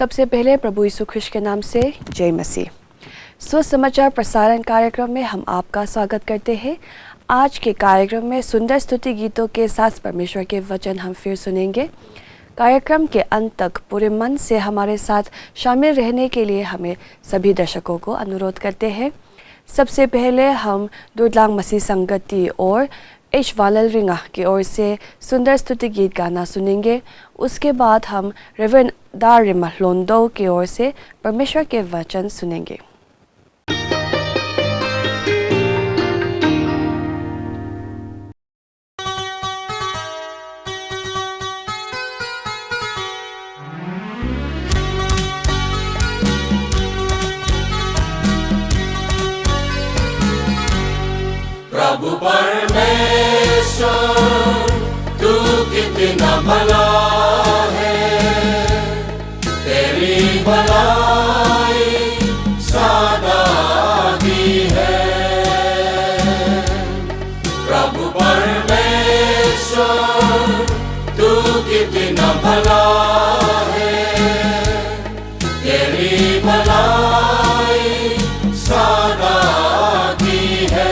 सबसे पहले प्रभु यीशु ख्रिस्ट के नाम से जय मसीह। सुसमाचार प्रसारण कार्यक्रम में हम आपका स्वागत करते हैं। आज के कार्यक्रम में सुंदर स्तुति गीतों के साथ परमेश्वर के वचन हम फिर सुनेंगे। कार्यक्रम के अंत तक पूरे मन से हमारे साथ शामिल रहने के लिए हमें सभी दर्शकों को अनुरोध करते हैं। सबसे पहले हम दुर्लांग मसीह संगति और एच वालल रिंगा की ओर से सुंदर स्तुति गीत गाना सुनेंगे। उसके बाद हम रेवरेंड दारिमा लोंडो की ओर से परमेश्वर के वचन सुनेंगे। प्रभु परमेश्वर तू कितना भला है, तेरी भलाई सदा की है। प्रभु परमेश्वर तू कितना भला है, तेरी भलाई सदा की है।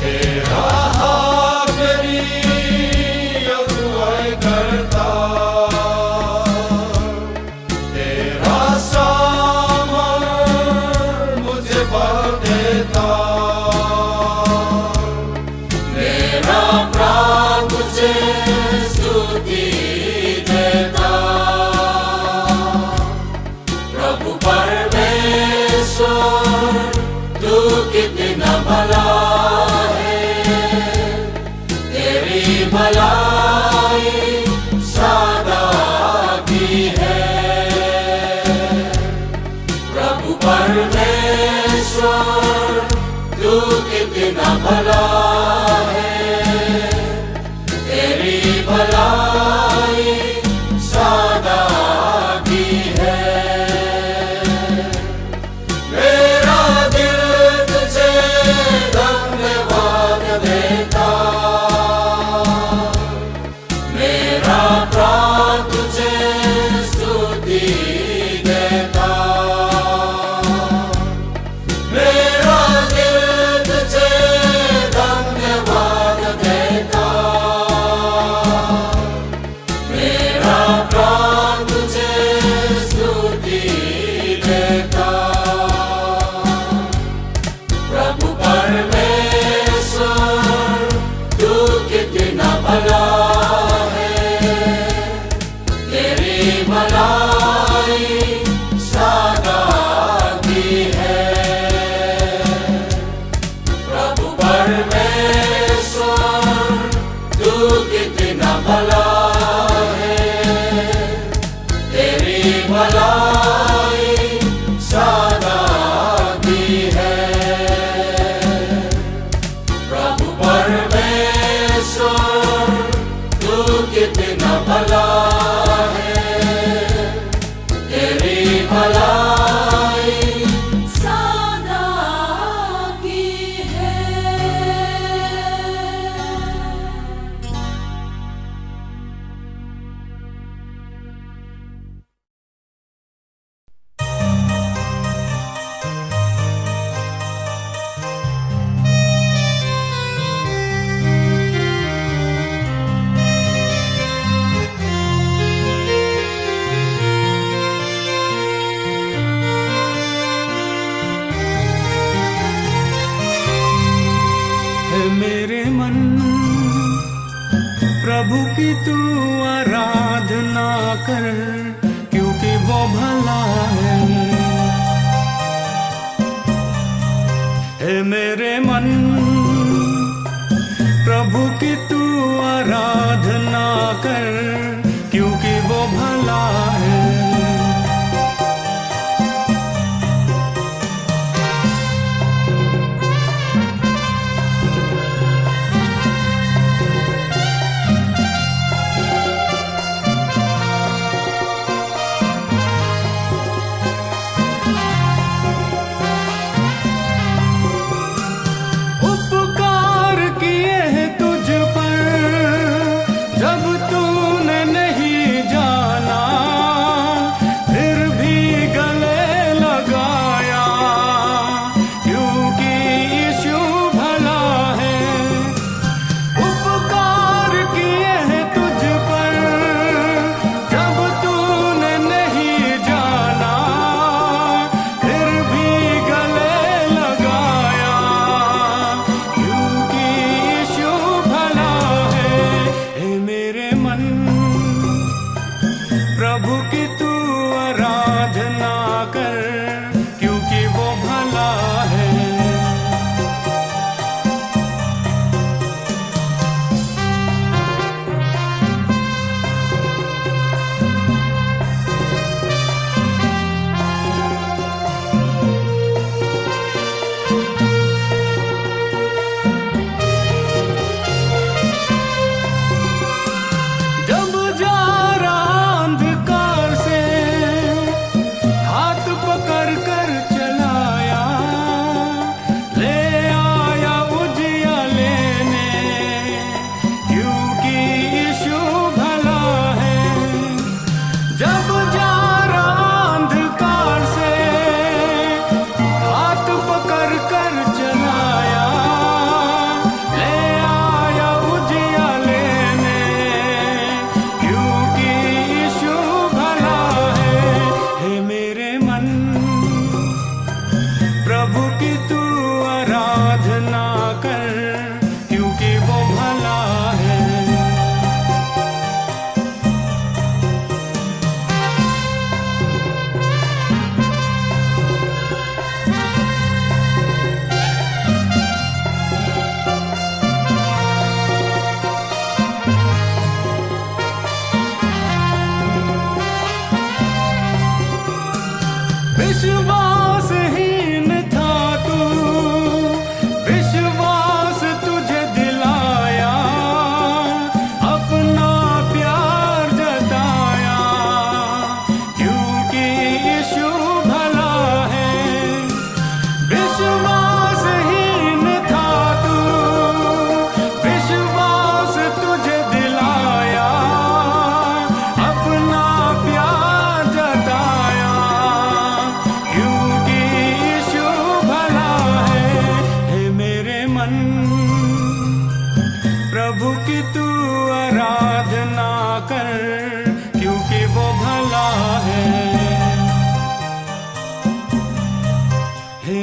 तेरा हाथ मेरी अगुवाई तू कितना भला है, तेरी भलाई सदा की है। प्रभु परमेश्वर तू कितना भला है, तेरी भलाई सदा की है। मेरा दिल तुझे धन्यवाद देता, मेरा प्राण तुझे स्तुति देता। मेरा दिल तुझे धन्यवाद देता, मेरा प्राण तुझे स्तुति देता। प्रभु परमेश्वर तू कितना भला है, तेरी भलाई सदा की है। प्रभु परमेश्वर तू कितना भला है, तेरी भलाई सदा की है। प्रभु परमेश्वर तू कितना भला है, तेरी भलाई सदा की है। है मेरे मन प्रभु की तू आराधना कर, क्योंकि वो भला है। है मेरे मन प्रभु की तू आराधना कर, क्योंकि वो भला है। उपकार किए हैं तुझ पर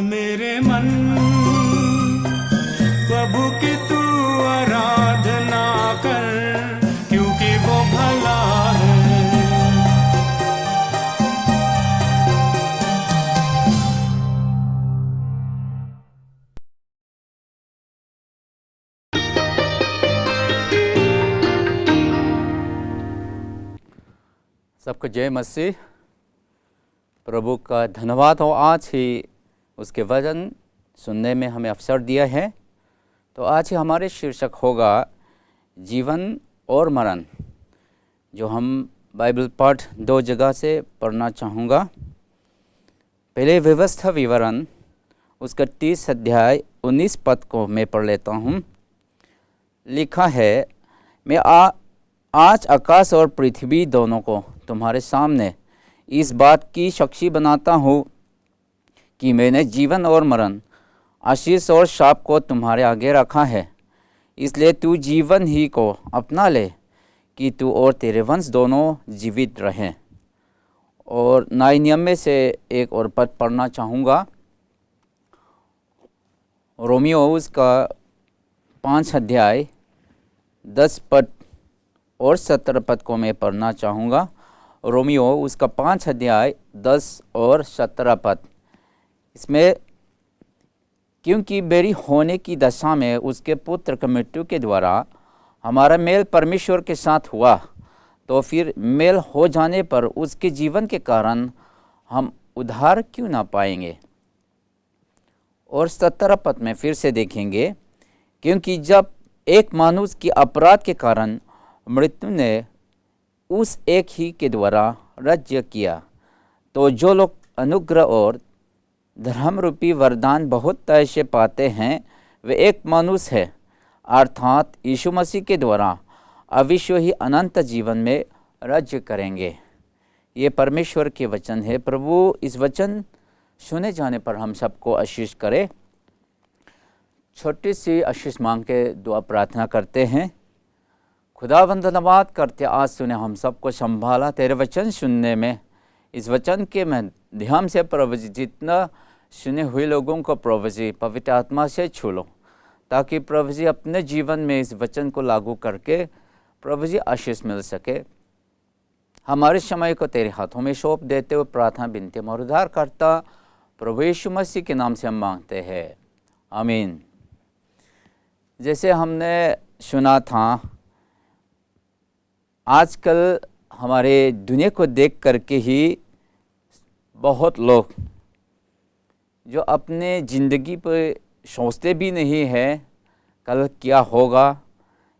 मेरे मन प्रभु की तू आराधना कर, क्योंकि वो भला है। सबको जय मसीह। प्रभु का धन्यवाद हो, आज ही उसके वचन सुनने में हमें अवसर दिया है। तो आज ही हमारे शीर्षक होगा जीवन और मरण, जो हम बाइबल पाठ 2 जगह से पढ़ना चाहूँगा। पहले व्यवस्था विवरण उसका 30 अध्याय 19 पद को मैं पढ़ लेता हूँ। लिखा है, मैं आज आकाश और पृथ्वी दोनों को तुम्हारे सामने इस बात की साक्षी बनाता हूँ कि मैंने जीवन और मरण, आशीष और शाप को तुम्हारे आगे रखा है। इसलिए तू जीवन ही को अपना ले कि तू और तेरे वंश दोनों जीवित रहें। और नए नियम में से एक और पद पढ़ना चाहूँगा। रोमियो उसका 5 अध्याय 10 पद और 17 पद को मैं पढ़ना चाहूँगा। रोमियो उसका 5 अध्याय 10 और 17 पद। इसमें, क्योंकि बेरी होने की दशा में उसके पुत्र की मृत्यु के द्वारा हमारा मेल परमेश्वर के साथ हुआ, तो फिर मेल हो जाने पर उसके जीवन के कारण हम उद्धार क्यों ना पाएंगे। और 17 पद में फिर से देखेंगे, क्योंकि जब एक मनुष्य की अपराध के कारण मृत्यु ने उस एक ही के द्वारा राज्य किया, तो जो लोग अनुग्रह और धर्म रूपी वरदान बहुत ऐसे पाते हैं, वे एक मनुष्य है, अर्थात यीशु मसीह के द्वारा अविश्व ही अनंत जीवन में राज्य करेंगे। ये परमेश्वर के वचन है। प्रभु इस वचन सुने जाने पर हम सबको आशीष करे। छोटी सी आशीष मांग के दुआ प्रार्थना करते हैं। खुदावंद धन्यवाद करते, आज सुने हम सबको संभाला तेरे वचन सुनने में। इस वचन के माध्यम से प्रभु जी जितना सुने हुए लोगों को प्रभु जी पवित्र आत्मा से छू लो, ताकि प्रभु जी अपने जीवन में इस वचन को लागू करके प्रभु जी आशीष मिल सके। हमारे समय को तेरे हाथों में सौंप देते हुए प्रार्थना विनती और उद्धार करता प्रभु यीशु मसीह के नाम से हम मांगते हैं, आमीन। जैसे हमने सुना था, आजकल हमारे दुनिया को देख करके ही बहुत लोग जो अपने ज़िंदगी पर सोचते भी नहीं है कल क्या होगा।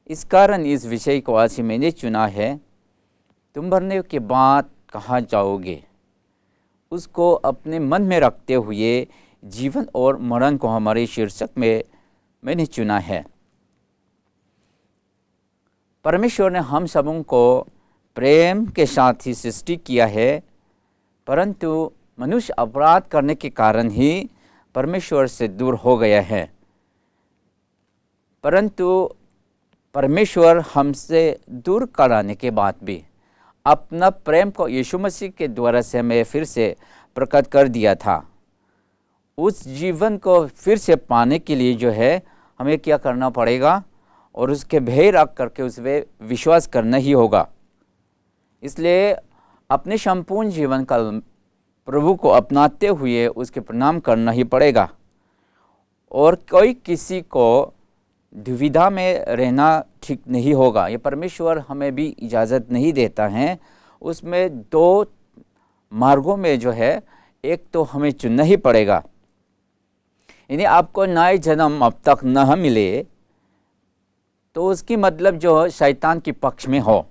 इस कारण इस विषय को आज ही मैंने चुना है। तुम मरने के बाद कहाँ जाओगे, उसको अपने मन में रखते हुए जीवन और मरण को हमारे शीर्षक में मैंने चुना है। परमेश्वर ने हम सबों को प्रेम के साथ ही सृष्टि किया है, परंतु मनुष्य अपराध करने के कारण ही परमेश्वर से दूर हो गया है। परंतु परमेश्वर हमसे दूर कराने के बाद भी अपना प्रेम को यीशु मसीह के द्वारा से हमें फिर से प्रकट कर दिया था। उस जीवन को फिर से पाने के लिए जो है हमें क्या करना पड़ेगा, और उसके भय रख करके उस पर विश्वास करना ही होगा। इसलिए अपने संपूर्ण जीवन काल प्रभु को अपनाते हुए उसके प्रणाम करना ही पड़ेगा। और कोई किसी को दुविधा में रहना ठीक नहीं होगा। ये परमेश्वर हमें भी इजाज़त नहीं देता है। उसमें 2 मार्गों में जो है, एक तो हमें चुनना ही पड़ेगा। यानी आपको नए जन्म अब तक न मिले तो उसकी मतलब जो शैतान के पक्ष में हो।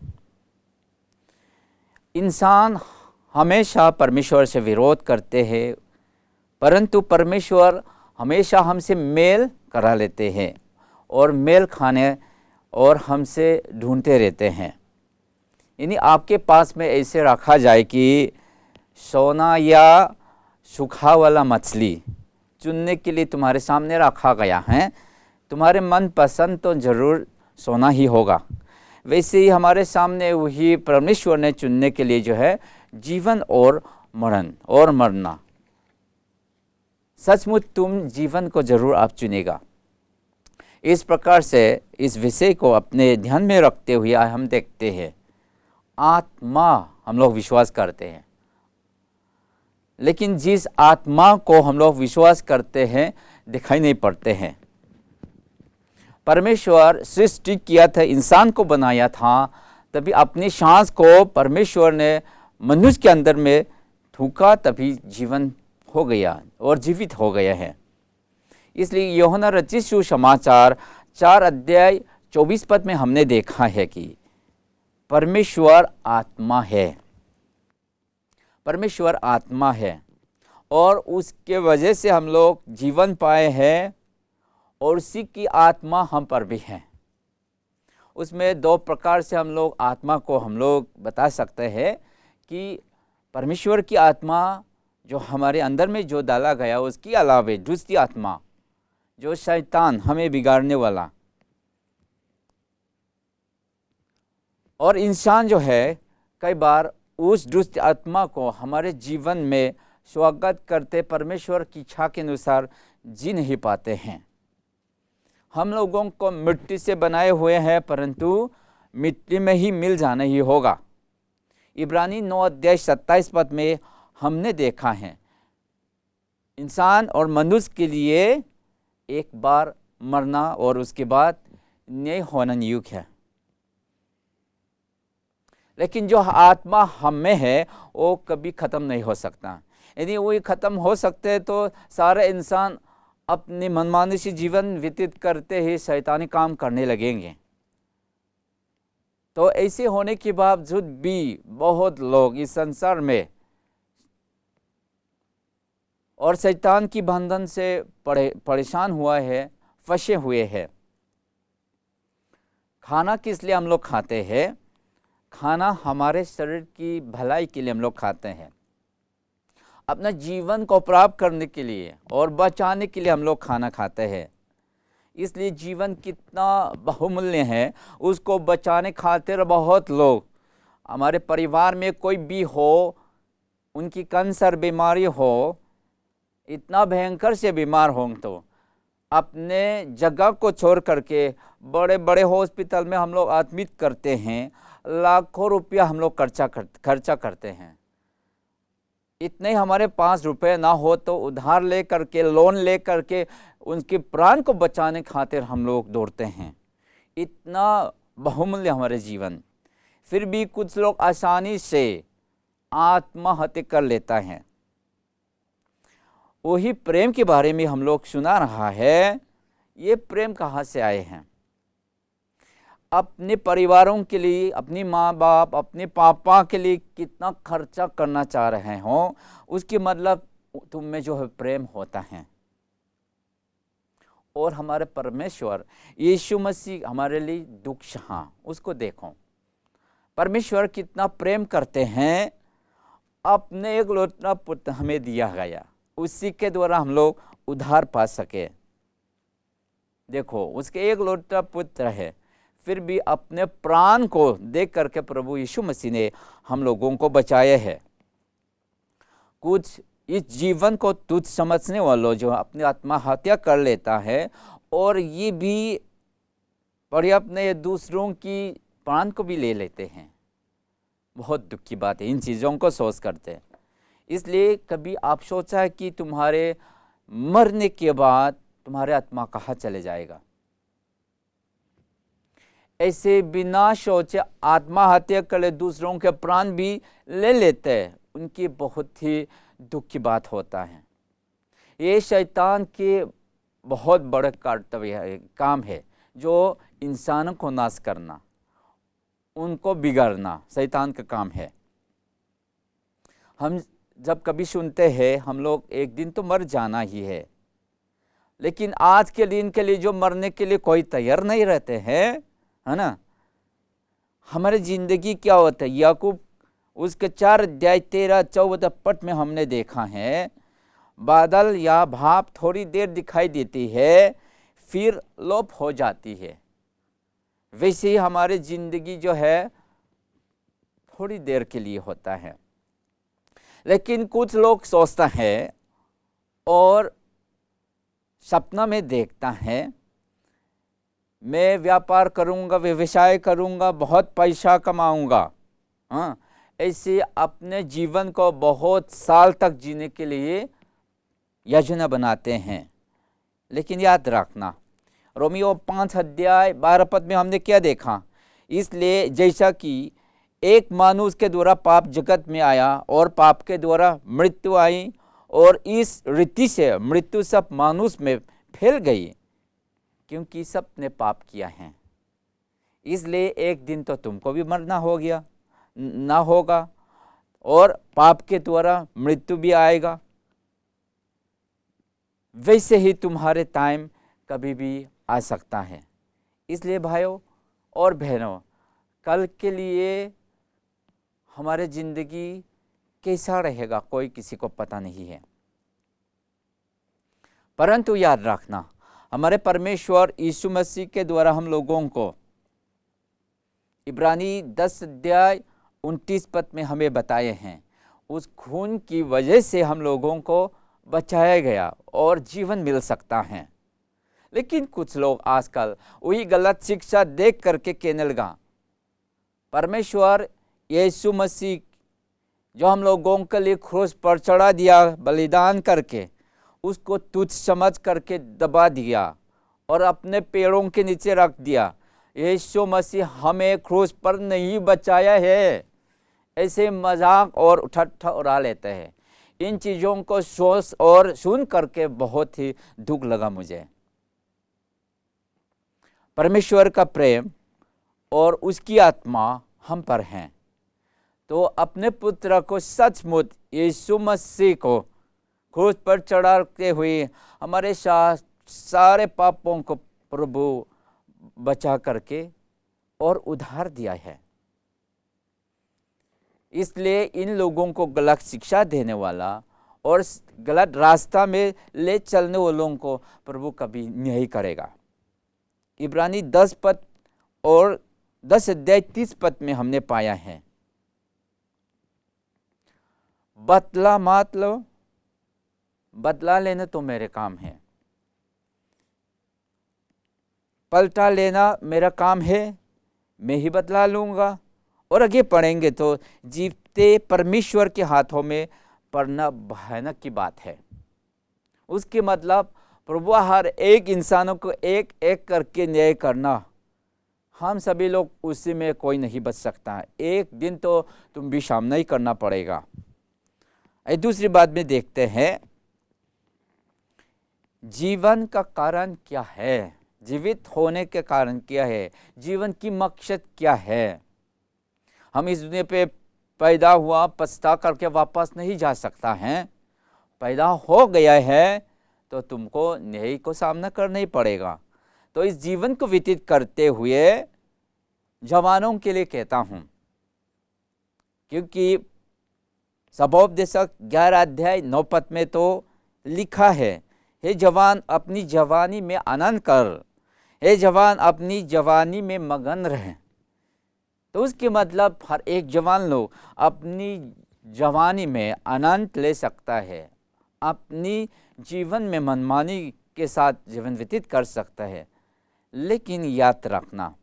इंसान हमेशा परमेश्वर से विरोध करते हैं, परंतु परमेश्वर हमेशा हमसे मेल करा लेते हैं और मेल खाने और हमसे ढूंढते रहते हैं। यानी आपके पास में ऐसे रखा जाए कि सोना या सूखा वाला मछली चुनने के लिए तुम्हारे सामने रखा गया है, तुम्हारे मन पसंद तो ज़रूर सोना ही होगा। वैसे ही हमारे सामने वही परमेश्वर ने चुनने के लिए जो है जीवन और मरण और मरना सचमुच तुम जीवन को जरूर आप चुनेगा। इस प्रकार से इस विषय को अपने ध्यान में रखते हुए हम देखते हैं, आत्मा हम लोग विश्वास करते हैं, लेकिन जिस आत्मा को हम लोग विश्वास करते हैं दिखाई नहीं पड़ते हैं। परमेश्वर सृष्टि किया था, इंसान को बनाया था, तभी अपनी सांस को परमेश्वर ने मनुष्य के अंदर में थूका, तभी जीवन हो गया और जीवित हो गया है। इसलिए यूहन्ना रचित सुसमाचार 4 अध्याय 24 पद में हमने देखा है कि परमेश्वर आत्मा है, परमेश्वर आत्मा है, और उसके वजह से हम लोग जीवन पाए हैं, और उसी की आत्मा हम पर भी है। उसमें 2 प्रकार से हम लोग आत्मा को हम लोग बता सकते हैं कि परमेश्वर की आत्मा जो हमारे अंदर में जो डाला गया, उसके अलावा दूसरी आत्मा जो शैतान हमें बिगाड़ने वाला, और इंसान जो है कई बार उस दुष्ट आत्मा को हमारे जीवन में स्वागत करते परमेश्वर की इच्छा के अनुसार जी नहीं पाते हैं। हम लोगों को मिट्टी से बनाए हुए हैं, परंतु मिट्टी में ही मिल जाना ही होगा। इब्रानी 9 अध्याय 27 पद में हमने देखा है, इंसान और मनुष्य के लिए एक बार मरना और उसके बाद न्याय होना नियुक्त है, लेकिन जो आत्मा हम में है वो कभी खत्म नहीं हो सकता। यदि वो खत्म हो सकते तो सारे इंसान अपने मनमानी से जीवन व्यतीत करते ही शैतानी काम करने लगेंगे। तो ऐसे होने के बावजूद भी बहुत लोग इस संसार में और शैतान की बंधन से परेशान हुआ है, फंसे हुए हैं। खाना किस लिए हम लोग खाते हैं? खाना हमारे शरीर की भलाई के लिए हम लोग खाते हैं, अपना जीवन को प्राप्त करने के लिए और बचाने के लिए हम लोग खाना खाते हैं। इसलिए जीवन कितना बहुमूल्य है, उसको बचाने खातिर बहुत लोग, हमारे परिवार में कोई भी हो, उनकी कैंसर बीमारी हो, इतना भयंकर से बीमार हों तो अपने जगह को छोड़ करके बड़े बड़े हॉस्पिटल में हम लोग एडमिट करते हैं, लाखों रुपया हम लोग खर्चा करते हैं। इतने हमारे पास रुपए ना हो तो उधार ले करके, लोन ले करके उनके प्राण को बचाने खातिर हम लोग दौड़ते हैं। इतना बहुमूल्य हमारे जीवन, फिर भी कुछ लोग आसानी से आत्महत्या कर लेता है। वही प्रेम के बारे में हम लोग सुना रहा है। ये प्रेम कहाँ से आए हैं? अपने परिवारों के लिए, अपनी माँ बाप, अपने पापा के लिए कितना खर्चा करना चाह रहे हो, उसके मतलब तुम में जो है प्रेम होता है। और हमारे परमेश्वर यीशु मसीह हमारे लिए दुख सहा, उसको देखो, परमेश्वर कितना प्रेम करते हैं। अपने एक लौटा पुत्र हमें दिया गया, उसी के द्वारा हम लोग उद्धार पा सके। देखो, उसके एक लौटा पुत्र है, फिर भी अपने प्राण को देख करके प्रभु यीशु मसीह ने हम लोगों को बचाया है। कुछ इस जीवन को तुच्छ समझने वालों जो अपनी आत्महत्या कर लेता है, और ये भी अपने दूसरों की प्राण को भी ले लेते हैं। बहुत दुख की बात है, इन चीज़ों को सोच करते हैं। इसलिए कभी आप सोचा है कि तुम्हारे मरने के बाद तुम्हारे आत्मा कहाँ चले जाएगा? ऐसे बिना सोचे आत्महत्या कर ले, दूसरों के प्राण भी ले लेते हैं, उनकी बहुत ही दुख की बात होता है। ये शैतान के बहुत बड़ा कर्तव्य है, काम है, जो इंसानों को नाश करना, उनको बिगाड़ना शैतान का काम है। हम जब कभी सुनते हैं हम लोग एक दिन तो मर जाना ही है, लेकिन आज के दिन के लिए जो मरने के लिए कोई तैयार नहीं रहते हैं, है ना। हमारी जिंदगी क्या होता है? याकूब उसके 4 अध्याय 13-14 पद में हमने देखा है, बादल या भाप थोड़ी देर दिखाई देती है, फिर लोप हो जाती है। वैसे ही हमारी जिंदगी जो है थोड़ी देर के लिए होता है। लेकिन कुछ लोग सोचता है और सपना में देखता है मैं व्यापार करूंगा, व्यवसाय करूंगा, बहुत पैसा कमाऊंगा, हाँ, ऐसे अपने जीवन को बहुत साल तक जीने के लिए योजना बनाते हैं। लेकिन याद रखना, रोमियो 5 अध्याय 12 पद में हमने क्या देखा, इसलिए जैसा कि एक मानुष के द्वारा पाप जगत में आया और पाप के द्वारा मृत्यु आई और इस रीति से मृत्यु सब मानुष में फैल गई, क्योंकि सब ने पाप किया है। इसलिए एक दिन तो तुमको भी मरना होगा और पाप के द्वारा मृत्यु भी आएगा। वैसे ही तुम्हारे टाइम कभी भी आ सकता है। इसलिए भाइयों और बहनों, कल के लिए हमारे ज़िंदगी कैसा रहेगा कोई किसी को पता नहीं है, परंतु याद रखना हमारे परमेश्वर यीशु मसीह के द्वारा हम लोगों को इब्रानी 10 अध्याय 29 पद में हमें बताए हैं, उस खून की वजह से हम लोगों को बचाया गया और जीवन मिल सकता है। लेकिन कुछ लोग आजकल वही गलत शिक्षा देख करके कहने लगा, परमेश्वर यीशु मसीह जो हम लोगों के लिए क्रूस पर चढ़ा दिया बलिदान करके, उसको तुच्छ समझ करके दबा दिया और अपने पैरों के नीचे रख दिया। यीशु मसीह हमें क्रूस पर नहीं बचाया है, ऐसे मजाक और ठट्ठा उड़ा लेते हैं। इन चीज़ों को सोच और सुन करके बहुत ही दुख लगा मुझे। परमेश्वर का प्रेम और उसकी आत्मा हम पर हैं, तो अपने पुत्र को सचमुच यीशु मसीह को क्रूस पर चढ़ाते हुए हमारे सारे पापों को प्रभु बचा करके और उधार दिया है। इसलिए इन लोगों को गलत शिक्षा देने वाला और गलत रास्ता में ले चलने वालों को प्रभु कभी नहीं करेगा। इब्रानी 10 पद और 10 अध्याय 30 पद में हमने पाया है, बदला मत लो, बदला लेना तो मेरे काम है, पलटा लेना मेरा काम है, मैं ही बदला लूँगा। और आगे पढ़ेंगे तो जीवते परमेश्वर के हाथों में पड़ना भयानक की बात है। उसके मतलब प्रभु हर एक इंसानों को एक एक करके न्याय करना, हम सभी लोग उसी में कोई नहीं बच सकता। एक दिन तो तुम भी सामना ही करना पड़ेगा। दूसरी बात में देखते हैं, जीवन का कारण क्या है, जीवित होने के कारण क्या है, जीवन की मकसद क्या है। हम इस दुनिया पे पैदा हुआ पछता करके वापस नहीं जा सकता है, पैदा हो गया है तो तुमको न्याय को सामना करना ही पड़ेगा। तो इस जीवन को व्यतीत करते हुए जवानों के लिए कहता हूँ, क्योंकि सबोपदेशक 11 अध्याय 9 पद में तो लिखा है, हे जवान अपनी जवानी में आनंद कर, हे जवान अपनी जवानी में मगन रहे। तो उसके मतलब हर एक जवान लोग अपनी जवानी में आनंद ले सकता है, अपनी जीवन में मनमानी के साथ जीवन व्यतीत कर सकता है। लेकिन याद रखना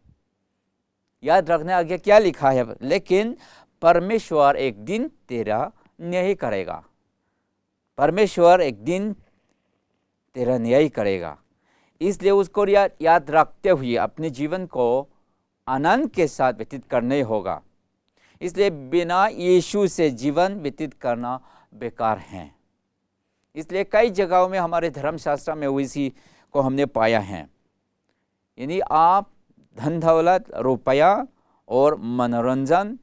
आगे क्या लिखा है, लेकिन परमेश्वर एक दिन तेरा न्याय करेगा, परमेश्वर एक दिन तेरा न्याय करेगा। इसलिए उसको याद रखते हुए अपने जीवन को आनंद के साथ व्यतीत करने होगा। इसलिए बिना यीशु से जीवन व्यतीत करना बेकार है। इसलिए कई जगहों में हमारे धर्मशास्त्र में इसी को हमने पाया है, यानी आप धन दौलत, रुपया और मनोरंजन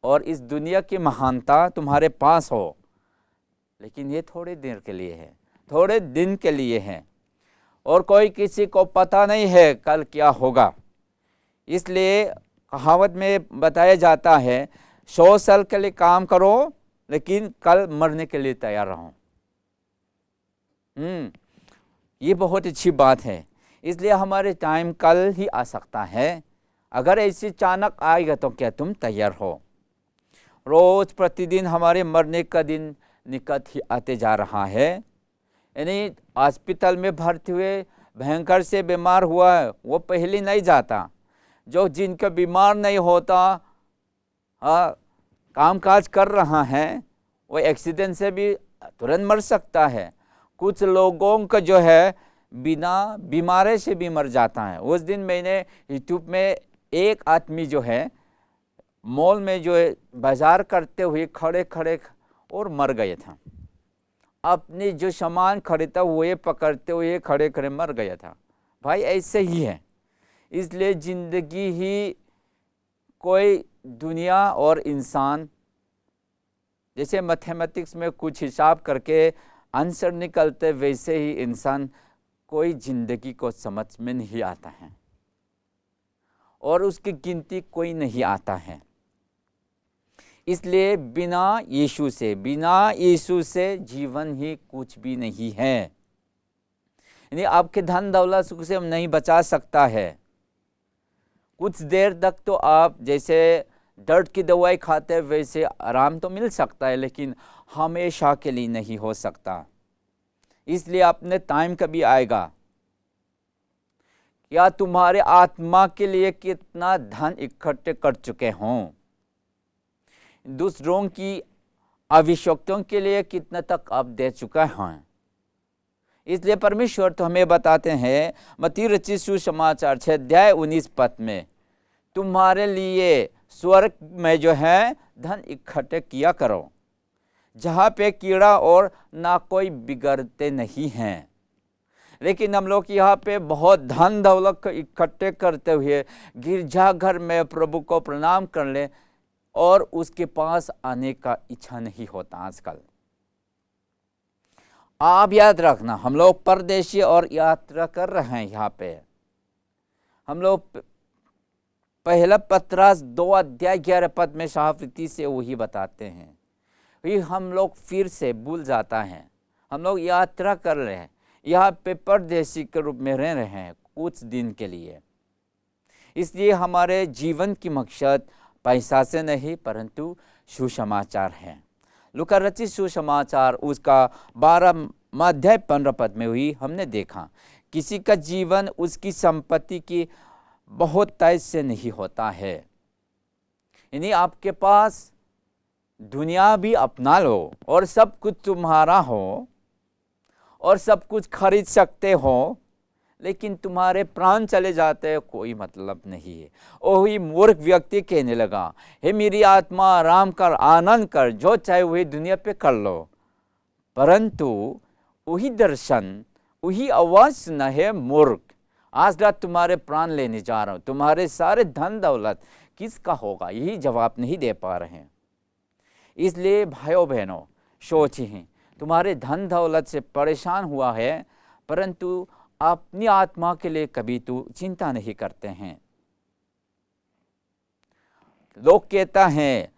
और इस दुनिया की महानता तुम्हारे पास हो, लेकिन ये थोड़े देर के लिए है, थोड़े दिन के लिए है, और कोई किसी को पता नहीं है कल क्या होगा। इसलिए कहावत में बताया जाता है, 100 साल के लिए काम करो लेकिन कल मरने के लिए तैयार रहो। ये बहुत अच्छी बात है। इसलिए हमारे टाइम कल ही आ सकता है, अगर ऐसी अचानक आएगा तो क्या तुम तैयार हो। रोज प्रतिदिन हमारे मरने का दिन निकट ही आते जा रहा है। यानी हॉस्पिटल में भर्ती हुए भयंकर से बीमार हुआ है वो पहले नहीं जाता। जो जिनका बीमार नहीं होता, हाँ, कामकाज कर रहा है, वो एक्सीडेंट से भी तुरंत मर सकता है। कुछ लोगों का जो है बिना बीमारी से भी मर जाता है। उस दिन मैंने यूट्यूब में एक आदमी जो है मॉल में जो है बाजार करते हुए खड़े खड़े और मर गए था। अपने जो सामान खरीदा हुए पकड़ते हुए खड़े खड़े मर गया था। भाई ऐसे ही है। इसलिए ज़िंदगी ही कोई दुनिया और इंसान, जैसे मैथमेटिक्स में कुछ हिसाब करके आंसर निकलते, वैसे ही इंसान कोई ज़िंदगी को समझ में नहीं आता है और उसकी गिनती कोई नहीं आता है। इसलिए बिना यीशु से जीवन ही कुछ भी नहीं है। यानी आपके धन दौलत सुख से हम नहीं बचा सकता है। कुछ देर तक तो आप जैसे दर्द की दवाई खाते हैं वैसे आराम तो मिल सकता है, लेकिन हमेशा के लिए नहीं हो सकता। इसलिए अपने टाइम कभी आएगा। क्या तुम्हारे आत्मा के लिए कितना धन इकट्ठे कर चुके हों, दूसरों की आवश्यकताओं के लिए कितना तक आप दे चुका हैं। इसलिए परमेश्वर तो हमें बताते हैं मत्ती रचित सुसमाचार 6:19 में, तुम्हारे लिए स्वर्ग में जो है धन इकट्ठे किया करो, जहाँ पे कीड़ा और ना कोई बिगड़ते नहीं हैं। लेकिन हम लोग यहाँ पे बहुत धन दौलत इकट्ठे करते हुए गिरजाघर में प्रभु को प्रणाम कर ले और उसके पास आने का इच्छा नहीं होता आजकल। आप याद रखना, हम लोग परदेशी और यात्रा कर रहे हैं। यहाँ पे हम लोग पहला पत्रास 2:11 में साफ रीति से वही बताते हैं। ये हम लोग फिर से भूल जाता है। हम लोग यात्रा कर रहे हैं, यहाँ पे परदेशी के रूप में रह रहे हैं कुछ दिन के लिए। इसलिए हमारे जीवन की मकसद पैसा से नहीं परंतु सुसमाचार है। लूका रचित सुसमाचार उसका 12:15 में हुई हमने देखा, किसी का जीवन उसकी संपत्ति की बहुत तेज से नहीं होता है। यानी आपके पास दुनिया भी अपना लो और सब कुछ तुम्हारा हो और सब कुछ खरीद सकते हो, लेकिन तुम्हारे प्राण चले जाते हैं, कोई मतलब नहीं है। वही मूर्ख व्यक्ति कहने लगा, हे मेरी आत्मा आराम कर, आनंद कर, जो चाहे वही दुनिया पे कर लो, परंतु वही दर्शन, वही आवाज सुना है मूर्ख, आज रात तुम्हारे प्राण लेने जा रहा हूँ, तुम्हारे सारे धन दौलत किसका होगा, यही जवाब नहीं दे पा रहे हैं। इसलिए भाइयों बहनों सोचिए, तुम्हारे धन दौलत से परेशान हुआ है परंतु अपनी आत्मा के लिए कभी तो चिंता नहीं करते हैं। लोग कहता है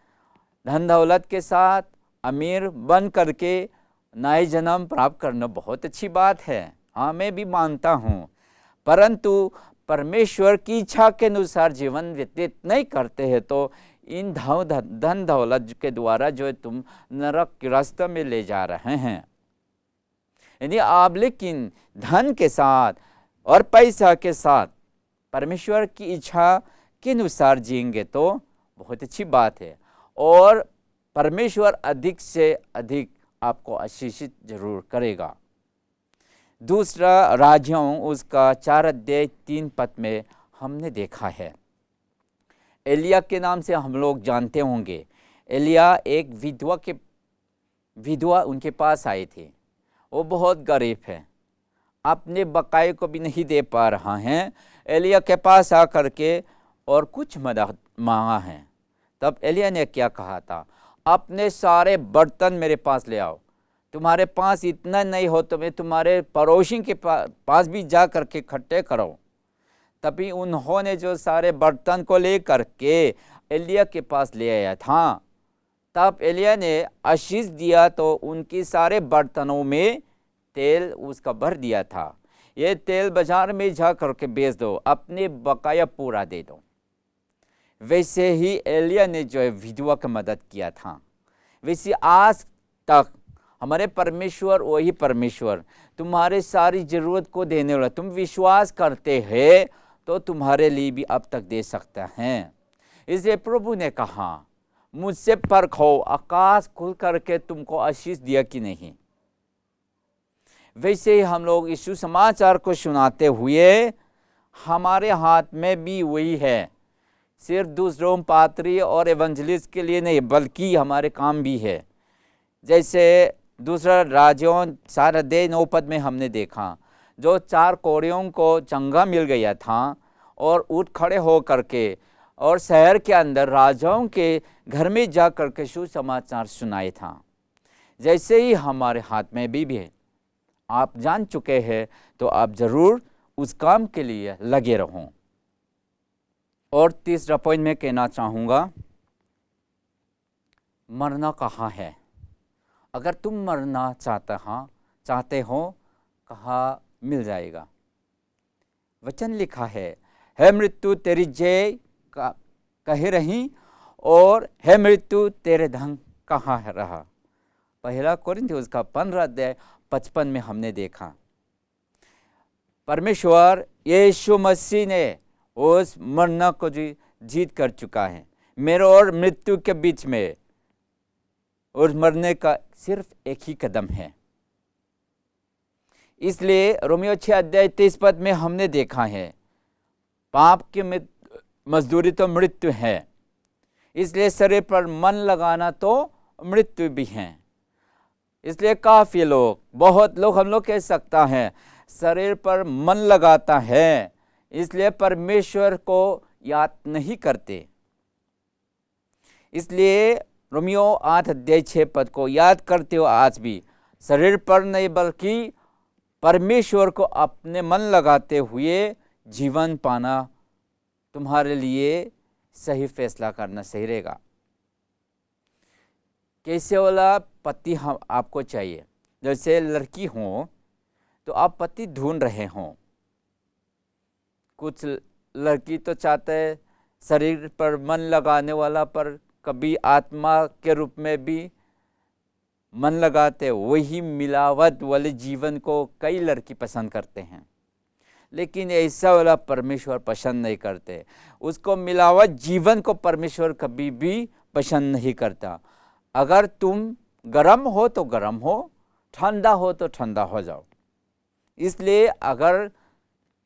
धन दौलत के साथ अमीर बन करके नए जन्म प्राप्त करना बहुत अच्छी बात है। हाँ, मैं भी मानता हूँ, परंतु परमेश्वर की इच्छा के अनुसार जीवन व्यतीत नहीं करते हैं तो इन धन दौलत के द्वारा जो तुम नरक के रास्ते में ले जा रहे हैं। यानी आप लेकिन धन के साथ और पैसा के साथ परमेश्वर की इच्छा के अनुसार जिएंगे तो बहुत अच्छी बात है और परमेश्वर अधिक से अधिक आपको आशीषित जरूर करेगा। दूसरा राज्यों उसका 4:3 में हमने देखा है, एलिया के नाम से हम लोग जानते होंगे। एलिया एक विधवा उनके पास आई थी। वो बहुत गरीब है, अपने बकाये को भी नहीं दे पा रहा है। एलिया के पास आकर के और कुछ मदद मांगा है। तब एलिया ने क्या कहा था, अपने सारे बर्तन मेरे पास ले आओ, तुम्हारे पास इतना नहीं हो तो मैं तुम्हारे पड़ोसी के पास भी जा करके इकट्ठे करो। तभी उन्होंने जो सारे बर्तन को ले करके एलिया के पास ले आया था। तब एलिया ने आशीष दिया तो उनके सारे बर्तनों में तेल उसका भर दिया था। ये तेल बाजार में जा करके बेच दो, अपने बकाया पूरा दे दो। वैसे ही एलिया ने जो है विधवा की मदद किया था। वैसे आज तक हमारे परमेश्वर वही परमेश्वर, तुम्हारे सारी ज़रूरत को देने वाला। तुम विश्वास करते हैं तो तुम्हारे लिए भी अब तक दे सकता है। इसलिए प्रभु ने कहा, मुझसे परखो, आकाश खुल करके तुमको आशीष दिया कि नहीं। वैसे ही हम लोग इस सुसमाचार को सुनाते हुए हमारे हाथ में भी वही है, सिर्फ दूसरों पात्री और एवंजलिस्ट के लिए नहीं, बल्कि हमारे काम भी है। जैसे दूसरा राज्यों 4 पद में हमने देखा, जो 4 कोढ़ियों को चंगा मिल गया था और उठ खड़े हो करके और शहर के अंदर राजाओं के घर में जा करके सुसमाचार सुनाए था। जैसे ही हमारे हाथ में भी है, आप जान चुके हैं तो आप जरूर उस काम के लिए लगे रहो। और तीसरा पॉइंट में कहना चाहूँगा, मरना कहाँ है। अगर तुम मरना चाहते हो, कहाँ मिल जाएगा। वचन लिखा है, हे मृत्यु तेरी जय कहे रही, और हे मृत्यु तेरे धन कहाँ रहा। 1 कोरिन्थियों का 15:55 में हमने देखा। परमेश्वर यीशु मसीह ने उस मरना को जीत कर चुका है। मेरे और मृत्यु के बीच में और मरने का सिर्फ एक ही कदम है। इसलिए रोमियो 6:23 में हमने देखा है, पाप की मजदूरी तो मृत्यु है, इसलिए शरीर पर मन लगाना तो मृत्यु भी है। इसलिए काफ़ी लोग, बहुत लोग, हम लोग कह सकता है, शरीर पर मन लगाता है, इसलिए परमेश्वर को याद नहीं करते। इसलिए रोमियो 8:6 को याद करते हो आज भी, शरीर पर नहीं बल्कि परमेश्वर को अपने मन लगाते हुए जीवन पाना तुम्हारे लिए सही फैसला करना सही रहेगा। कैसे वाला पति हम आपको चाहिए। जैसे लड़की हो तो आप पति ढूंढ रहे हो। कुछ लड़की तो चाहते हैं शरीर पर मन लगाने वाला, पर कभी आत्मा के रूप में भी मन लगाते। वही मिलावट वाले जीवन को कई लड़की पसंद करते हैं, लेकिन ऐसा वाला परमेश्वर पसंद नहीं करते। उसको मिलावट जीवन को परमेश्वर कभी भी पसंद नहीं करता। अगर तुम गर्म हो तो गर्म हो, ठंडा हो तो ठंडा हो जाओ। इसलिए अगर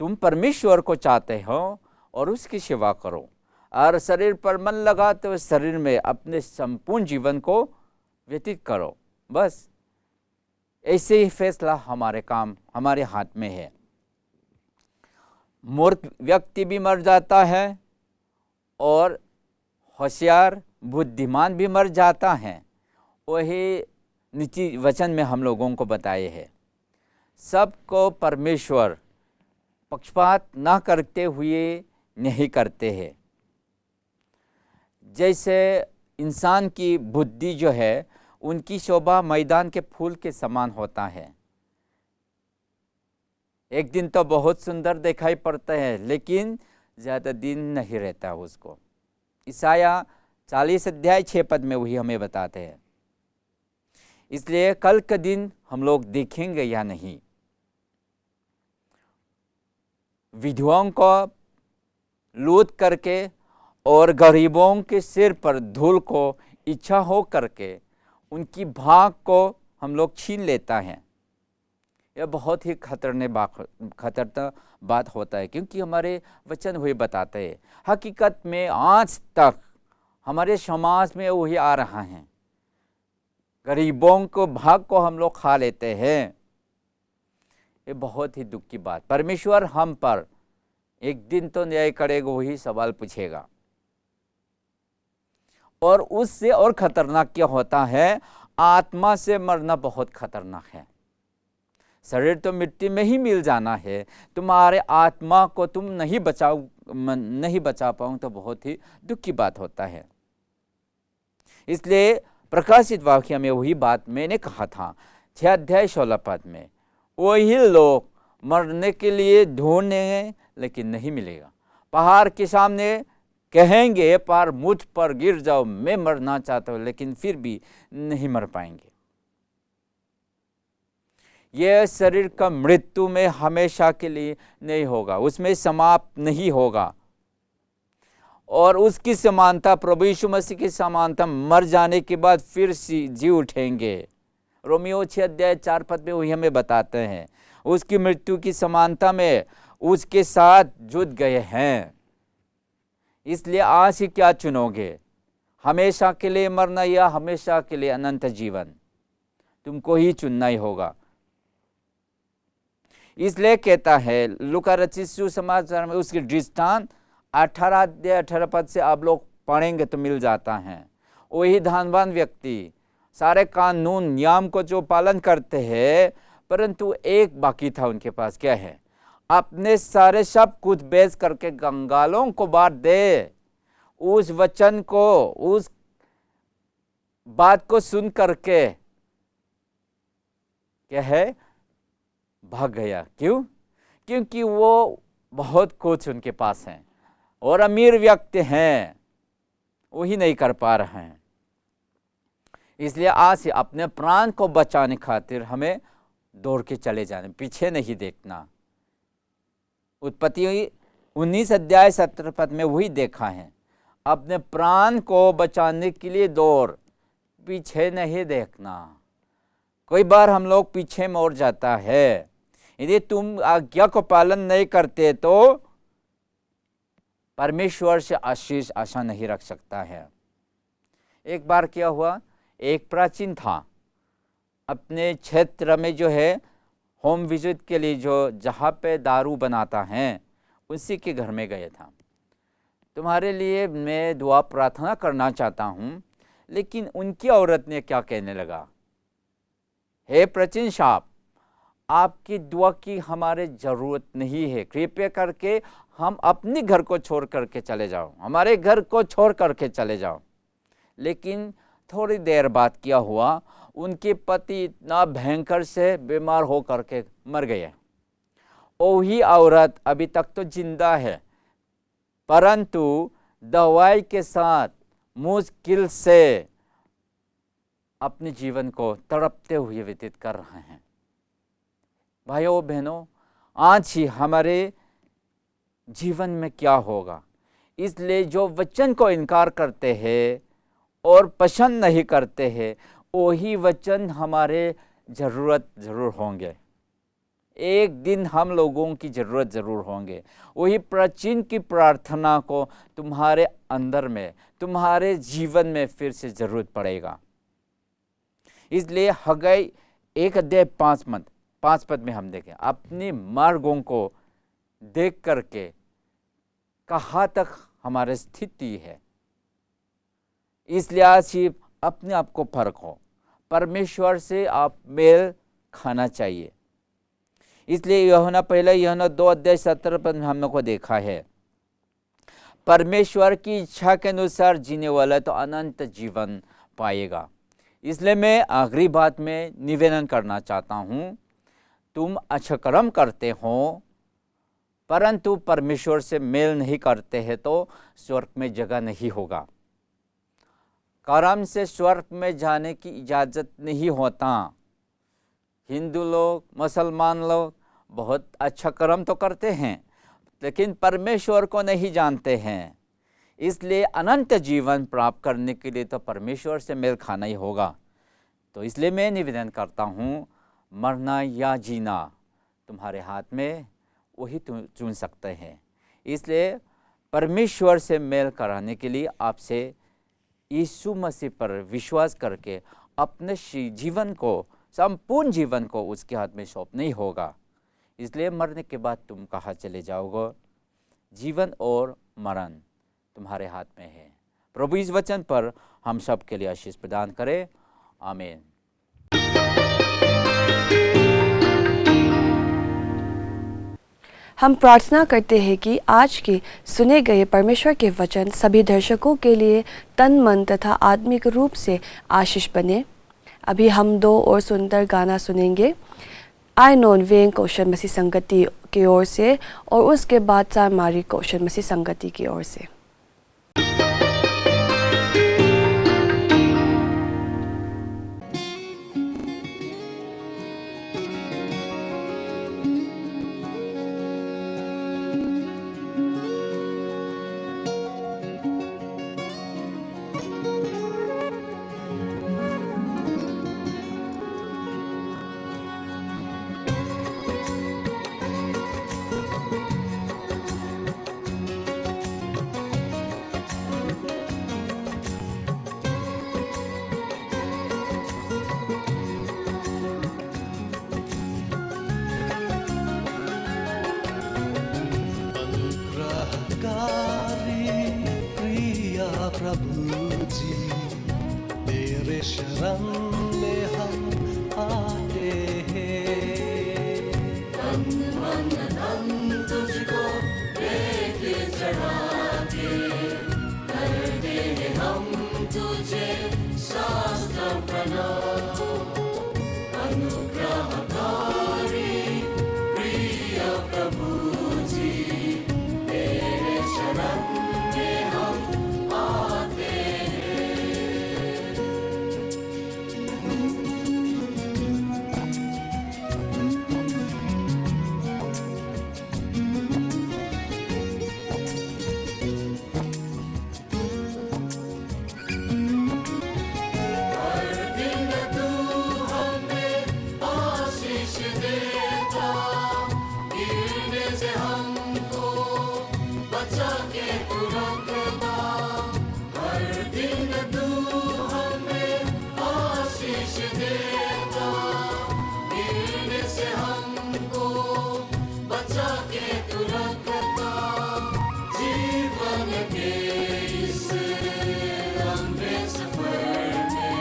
तुम परमेश्वर को चाहते हो और उसकी सेवा करो और शरीर पर मन लगाते हुए शरीर में अपने संपूर्ण जीवन को व्यतीत करो, बस ऐसे ही फैसला हमारे हाथ में है। मूर्ख व्यक्ति भी मर जाता है और होशियार बुद्धिमान भी मर जाता है। वही नीति वचन में हम लोगों को बताए हैं। सबको परमेश्वर पक्षपात ना करते हुए नहीं करते हैं। जैसे इंसान की बुद्धि जो है, उनकी शोभा मैदान के फूल के समान होता है। एक दिन तो बहुत सुंदर दिखाई पड़ता है, लेकिन ज़्यादा दिन नहीं रहता उसको। ईसाया 40:6 में वही हमें बताते हैं। इसलिए कल के दिन हम लोग देखेंगे या नहीं। विधवाओं को लूट करके और गरीबों के सिर पर धूल को इच्छा हो करके उनकी भाग को हम लोग छीन लेता है। यह बहुत ही खतरनाक बात होता है, क्योंकि हमारे वचन हुए बताते हैं। हकीकत में आज तक हमारे समाज में वही आ रहा है। गरीबों को भाग को हम लोग खा लेते हैं। ये बहुत ही दुख की बात। परमेश्वर हम पर एक दिन तो न्याय करेगा, वही सवाल पूछेगा। और उससे और खतरनाक क्या होता है, आत्मा से मरना बहुत खतरनाक है। शरीर तो मिट्टी में ही मिल जाना है, तुम्हारे आत्मा को तुम नहीं बचा पाऊँ तो बहुत ही दुख की बात होता है। इसलिए प्रकाशित वाक्य में वही बात मैंने कहा था 6:16 में, वही लोग मरने के लिए ढूंढेंगे लेकिन नहीं मिलेगा। पहाड़ के सामने कहेंगे पर मुझ पर गिर जाओ, मैं मरना चाहता हूँ, लेकिन फिर भी नहीं मर पाएंगे। यह शरीर का मृत्यु में हमेशा के लिए नहीं होगा, उसमें समाप्त नहीं होगा। और उसकी समानता, प्रभु यीशु मसीह की समानता, मर जाने के बाद फिर जी उठेंगे। रोमियो 6:4 में वही हमें बताते हैं, उसकी मृत्यु की समानता में उसके साथ जुट गए हैं। इसलिए आज ही क्या चुनोगे, हमेशा के लिए मरना या हमेशा के लिए अनंत जीवन? तुमको ही चुनना ही होगा। इसलिए कहता है लूका रचित सुसमाचार में, उसकी दृष्टांत 18 से आप लोग पढ़ेंगे तो मिल जाता है। वही धनवान व्यक्ति सारे कानून नियम को जो पालन करते हैं, परंतु एक बाकी था उनके पास, क्या है? अपने सारे सब कुछ बेच करके कंगालों को बांट दे। उस वचन को, उस बात को सुन करके क्या है, भाग गया। क्यों? क्योंकि वो बहुत कुछ उनके पास है और अमीर व्यक्ति हैं, वही नहीं कर पा रहे हैं। इसलिए आज से अपने प्राण को बचाने खातिर हमें दौड़ के चले जाने, पीछे नहीं देखना। उत्पत्ति 19:17 में वही देखा है, अपने प्राण को बचाने के लिए दौड़, पीछे नहीं देखना। कई बार हम लोग पीछे मोड़ जाता है। यदि तुम आज्ञा को पालन नहीं करते तो परमेश्वर से आशीष आशा नहीं रख सकता है। एक बार क्या हुआ, एक प्राचीन था, अपने क्षेत्र में जो है होम विजिट के लिए, जो जहाँ पे दारू बनाता है, उसी के घर में गया था। तुम्हारे लिए मैं दुआ प्रार्थना करना चाहता हूँ। लेकिन उनकी औरत ने क्या कहने लगा, हे प्राचीन साहब, आपकी दुआ की हमारे ज़रूरत नहीं है, कृपया करके हम अपने घर को छोड़ करके चले जाओ, हमारे घर को छोड़ करके चले जाओ। लेकिन थोड़ी देर बाद क्या हुआ, उनके पति इतना भयंकर से बीमार हो करके मर गए। वही औरत अभी तक तो जिंदा है, परंतु दवाई के साथ मुश्किल से अपने जीवन को तड़पते हुए व्यतीत कर रहे हैं। भाइयों बहनों, आज ही हमारे जीवन में क्या होगा? इसलिए जो वचन को इनकार करते हैं और पसंद नहीं करते हैं, वही वचन हमारे ज़रूरत ज़रूर होंगे। एक दिन हम लोगों की ज़रूरत ज़रूर होंगे। वही प्राचीन की प्रार्थना को तुम्हारे अंदर में, तुम्हारे जीवन में फिर से ज़रूरत पड़ेगा। इसलिए हग्गाई 1:5 में हम देखें, अपने मार्गों को देख करके कहाँ तक हमारी स्थिति है। इसलिए आज ही अपने आप को परखो, परमेश्वर से आप मेल खाना चाहिए। इसलिए यूहन्ना 2:17 में हम लोग को देखा है, परमेश्वर की इच्छा के अनुसार जीने वाला तो अनंत जीवन पाएगा। इसलिए मैं आखिरी बात में निवेदन करना चाहता हूँ, तुम अच्छा कर्म करते हो परंतु परमेश्वर से मेल नहीं करते हैं तो स्वर्ग में जगह नहीं होगा। कर्म से स्वर्ग में जाने की इजाज़त नहीं होता। हिंदू लोग, मुसलमान लोग बहुत अच्छा कर्म तो करते हैं, लेकिन परमेश्वर को नहीं जानते हैं। इसलिए अनंत जीवन प्राप्त करने के लिए तो परमेश्वर से मेल खाना ही होगा। तो इसलिए मैं निवेदन करता हूँ, मरना या जीना तुम्हारे हाथ में, वही तुम चुन सकते हैं। इसलिए परमेश्वर से मेल कराने के लिए आपसे यीशु मसीह पर विश्वास करके अपने जीवन को, संपूर्ण जीवन को उसके हाथ में सौंपना ही होगा। इसलिए मरने के बाद तुम कहाँ चले जाओगे? जीवन और मरण तुम्हारे हाथ में है। प्रभु इस वचन पर हम सब के लिए आशीष प्रदान करे। आमीन। हम प्रार्थना करते हैं कि आज के सुने गए परमेश्वर के वचन सभी दर्शकों के लिए तन मन तथा आत्मिक रूप से आशीष बने। अभी हम 2 और सुंदर गाना सुनेंगे, आई नोन वेंग कौशल मसीह संगति की ओर से और उसके बाद सामारी कौशल मसीह संगति की ओर से। प्रभु जी, तेरे शरण में हम आते हैं। तन मन धन तुझको लेके चढ़ा के करते हैं हम तुझे शास्त्र प्रणाम। अनुग्रहकारी प्रिय प्रभु जी, तेरे शरण में हम आते हैं। हर दिन तू हमें आशीष देता, गिरने से हमको बचा के तू रखता। हर दिन तू हमें आशीष देता, गिरने से हमको बचा के तू रखता। जीवन के इस लंबे सफर में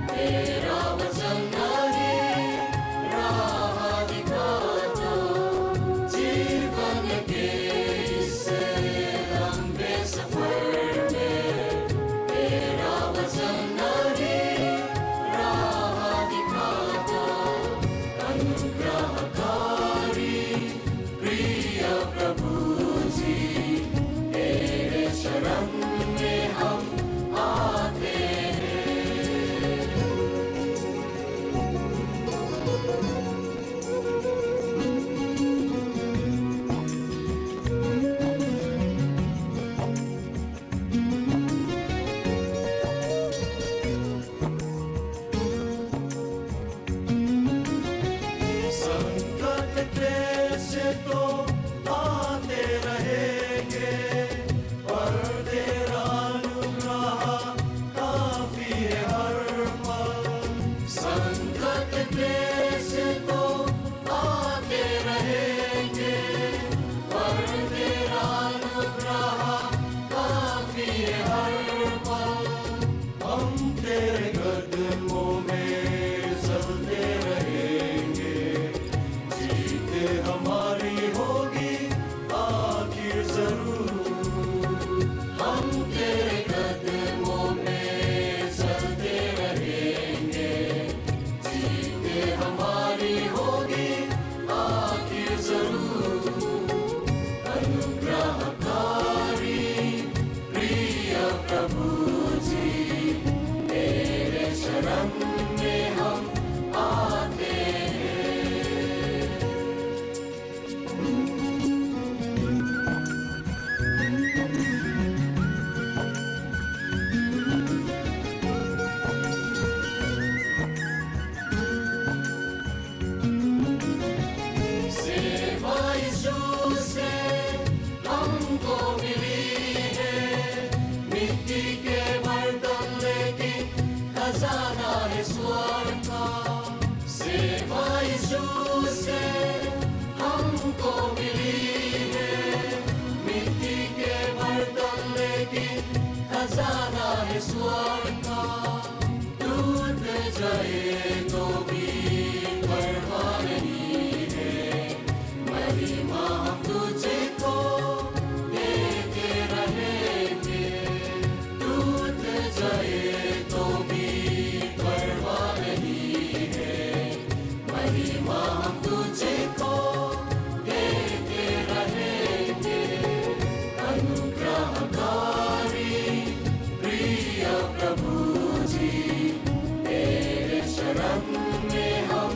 तेरा वचन ही राह दिखाता। जीवन के इस लंबे सफर में तेरा वचन ही राह दिखाता। अनुग्रहकारी प्रिय प्रभु जी, तेरे शरण में हम आते हैं। संकट कैसे तो आते रहेंगे, पर तेरा अनुग्रह काफी है हर पल। संकट कैसे तो आते रहेंगे, पर तेरा अनुग्रह काफी है हर पल। हम तेरे कदमों में चलते रहेंगे, जीते हमारी होगी आखिर जरूर। हम तेरे कदमों में चलते रहेंगे, जीते हमारी होगी आखिर जरूर। अनुग्रहकारी प्रिय प्रभु जी, तेरे शरण में हम आते हैं। सेवा यीशु से हमको मिली है, मिट्टी के बर्तन लेकिन खजाना है स्वर्ग का। सेवा यीशु से हमको मिली है, मिट्टी के बर्तन लेकिन खजाना है स्वर्ग का। टूट जाए तो भी परवाह नहीं है, महिमा हम तुझको देते रहेंगे। टूट जाए तो भी परवाह नहीं है, महिमा हम तुझको देते रहेंगे। अनुग्रहकारी प्रिय प्रभु जी, तेरे शरण में हम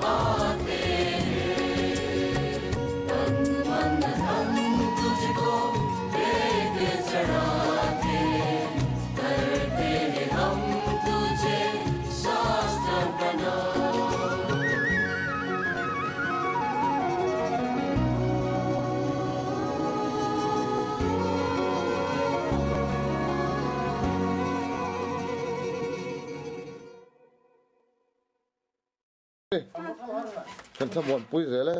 आते हैं। तन मन धन तुझको लेके चढ़ा के करते हैं हम तुझे शास्त्र प्रणाम। Kan ta bon pui zele.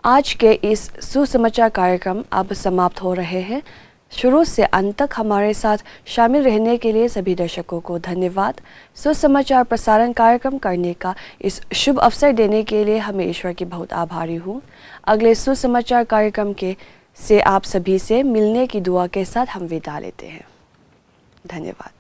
आज के इस सुसमाचार कार्यक्रम अब समाप्त हो रहे हैं। शुरू से अंत तक हमारे साथ शामिल रहने के लिए सभी दर्शकों को धन्यवाद। सुसमाचार प्रसारण कार्यक्रम करने का इस शुभ अवसर देने के लिए हमें ईश्वर की बहुत आभारी हूँ। अगले सुसमाचार कार्यक्रम से आप सभी से मिलने की दुआ के साथ हम विदा लेते हैं। धन्यवाद।